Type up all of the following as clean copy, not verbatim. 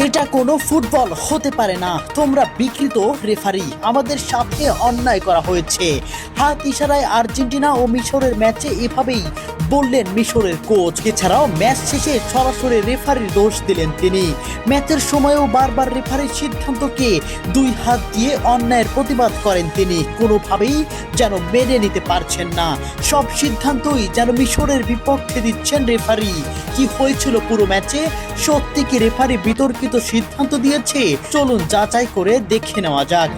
এটা কোনো ফুটবল হতে পারে না, তোমরা বিকৃত রেফারি, আমাদের সাথে অন্যায় করা হয়েছে। হাত ইশারায় আর্জেন্টিনা ও মিশরের ম্যাচে এভাবেই বললেন মিশরের কোচ। এছাড়াও ম্যাচ শেষে সরাসরি রেফারির দোষ দিলেন তিনি। ম্যাচের সময়ও বারবার রেফারির সিদ্ধান্তকে দুই হাত দিয়ে অন্যায়ের প্রতিবাদ করেন তিনি। কোনোভাবেই যেন মেনে নিতে পারছেন না, সব সিদ্ধান্তই যেন মিশরের বিপক্ষে দিচ্ছেন রেফারি। কি হয়েছিল পুরো ম্যাচে? সত্যি কি রেফারি বিতর্কিত সিদ্ধান্ত দিয়েছে? চলুন যাচাই করে দেখে নেওয়া যাক।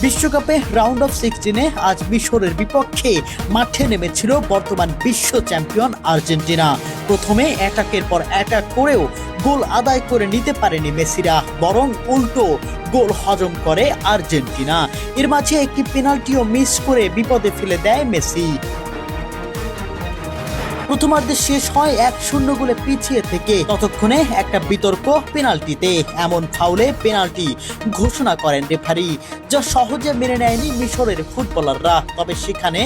বিশ্বকাপে রাউন্ড অফ 16-এ আজ মিশরের বিপক্ষে মাঠে নেমেছিল বর্তমান বিশ্ব চ্যাম্পিয়ন আর্জেন্টিনা। প্রথমে অ্যাটাকের পর অ্যাটাক করেও গোল আদায় করে নিতে পারেনি মেসিরা, বরং উল্টো গোল হজম করে আর্জেন্টিনা। এর মাঝে একটি পেনাল্টিও মিস করে বিপদে ফেলে দেয় মেসি। প্রথমার্ধে শেষ হয় 1-0 গোলে পিছিয়ে থেকে। ততক্ষণে একটা বিতর্ক পেনাল্টিতে, এমন ফাউলে পেনাল্টি ঘোষণা করেন রেফারি, যা সহজে মেনে নেয়নি মিশরের ফুটবলাররা। তবে সেখানে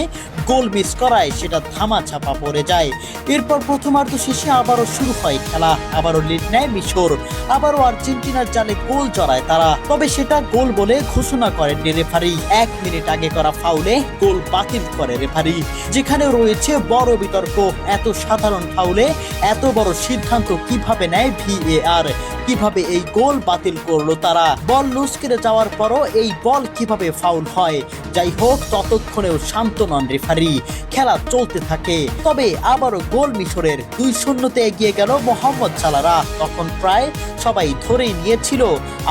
গোল মিস করায় সেটা ধামাচাপা পড়ে যায়। এরপর প্রথমার্ধ শেষে আবারও শুরু হয় খেলা, আবারও লিড নেয় মিশর, আবারও আর্জেন্টিনার জালে গোল জড়ায় তারা। তবে সেটা গোল বলে ঘোষণা করেন রেফারি। 1 মিনিট আগে করা ফাউলে গোল বাতিল করে রেফারি, যেখানে রয়েছে বড় বিতর্ক। এত সাধারণ ফাউলে এত বড় সিদ্ধান্ত কিভাবে নেয় VAR? কিভাবে এই গোল বাতিল করলো তারা? বল লুজ করে যাওয়ার পরও এই বল কিভাবে ফাউল হয়? যাই হোক, ততক্ষণেও শান্ত নন রেফারি, খেলা চলতে থাকে। তবে আবারও গোল মিশরের। 2-0-তে এগিয়ে গেল মোহাম্মদ সালাহরা। তখন প্রায় সবাই ধরেই নিয়েছিল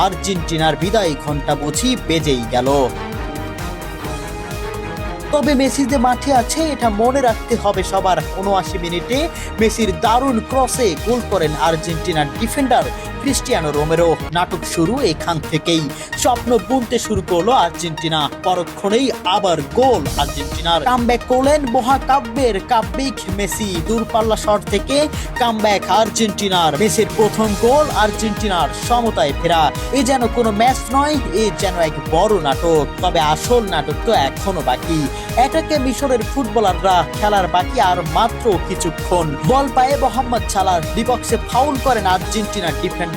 আর্জেন্টিনার বিদায় ঘন্টা বুঝি বেজেই গেল। তবে মেসি যে মাঠে আছে এটা মনে রাখতে হবে সবার। 79 মিনিটে মেসির দারুণ ক্রসে গোল করেন আর্জেন্টিনার ডিফেন্ডার ক্রিস্টিয়ানো রোমেরো। নাটক শুরু এখান থেকেই, স্বপ্ন বুনতে শুরু করলো আর্জেন্টিনা। পরক্ষণেই আবার গোল আর্জেন্টিনার। কামব্যাক করলেন মহাকাব্যের কাব্যিক মেসি। দূরপাল্লা শট থেকে কামব্যাক আর্জেন্টিনার। মেসির প্রথম গোল, আর্জেন্টিনার সমতায় ফেরা। এ যেন কোনো ম্যাচ নয়, এ যেন এক বড় নাটক। তবে আসল নাটক তো এখনো বাকি। এটাকে মিশরের ফুটবলাররা, খেলার বাকি আর মাত্র কিছুক্ষণ। বল পায়ে মোহাম্মদ সালাহ ডিবক্সে ফাউল করেন আর্জেন্টিনার ডিফেন্ডার।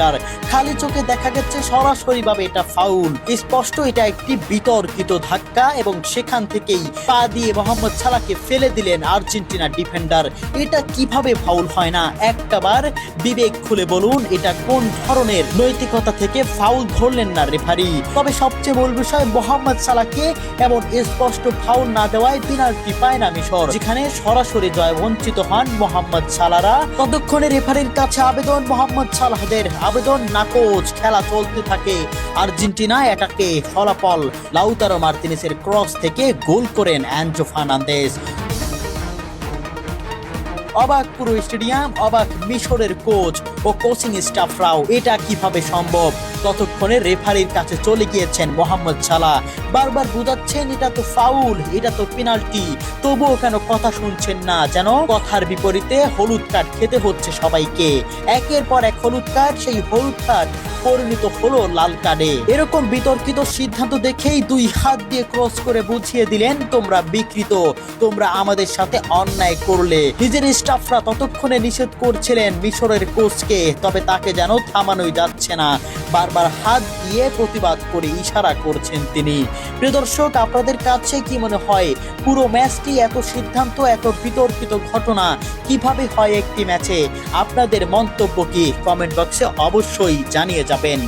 খালি চোখে দেখা গেছে সরাসরি ভাবে এটা ফাউল। স্পষ্ট এটা একটি বিতর্কিত ধাক্কা এবং সেখান থেকেই পা দিয়ে মোহাম্মদ সালাহকে ফেলে দিলেন আর্জেন্টিনার ডিফেন্ডার। এটা কিভাবে ফাউল হয় না? একটাবার বিবেক খুলে বলুন, এটা কোন ধরনের নৈতিকতা থেকে ফাউল ধরলেন না রেফারি? তবে সবচেয়ে মূল বিষয়, মোহাম্মদ সালাহকে এমন স্পষ্ট ফাউল না দেওয়ায় পেনাল্টি পায় না মিশর, যেখানে সরাসরি জয় বঞ্চিত হন মোহাম্মদ সালাহরা। ততক্ষণে রেফারির কাছে আবেদন মোহাম্মদ সালাহদের, আবেদন নাকচ। খেলা চলতে থাকে। আর্জেন্টিনা এটাকে ফলাফল, লাউতারো মার্তিনেসের ক্রস থেকে গোল করেন অ্যানজো ফার্নান্দেজ। অবাক পুরো স্টেডিয়াম, অবাক মিশরের কোচ ও কোচিং স্টাফরাও। এটা কিভাবে সম্ভব? ততক্ষণে রেফারির কাছে চলে গিয়েছেন মোহাম্মদ সালাহ, বারবার বুঝাচ্ছেন এটা তো ফাউল, এটা তো পেনাল্টি, তবুও কেন কথা শুনছেন না? যেন কথার বিপরীতে হলুদ কার্ড খেতে হচ্ছে সবাইকে। একের পর এক হলুদ কার্ড, সেই হলুদ কার্ড পরিণত হলো লাল কার্ডে। এরকম বিতর্কিত সিদ্ধান্ত দেখেই দুই হাত দিয়ে ক্রস করে বুঝিয়ে দিলেন, তোমরা বিকৃত, তোমরা আমাদের সাথে অন্যায় করলে। নিজের স্টাফরা ততক্ষণে নিষেধ করছিলেন মিশরের কোচকে, তবে তাকে যেন থামানোই যাচ্ছে না। বারবার হাত দিয়ে প্রতিবাদ করে ইশারা করছেন তিনি। প্রিয় দর্শক, আপনাদের কাছে কি মনে হয় পুরো ম্যাচটি এত সিদ্ধান্ত, এত বিতর্কিত ঘটনা কিভাবে হয় একটি ম্যাচে? আপনাদের মন্তব্য কি? কমেন্ট বক্সে অবশ্যই জানিয়ে যাবেন।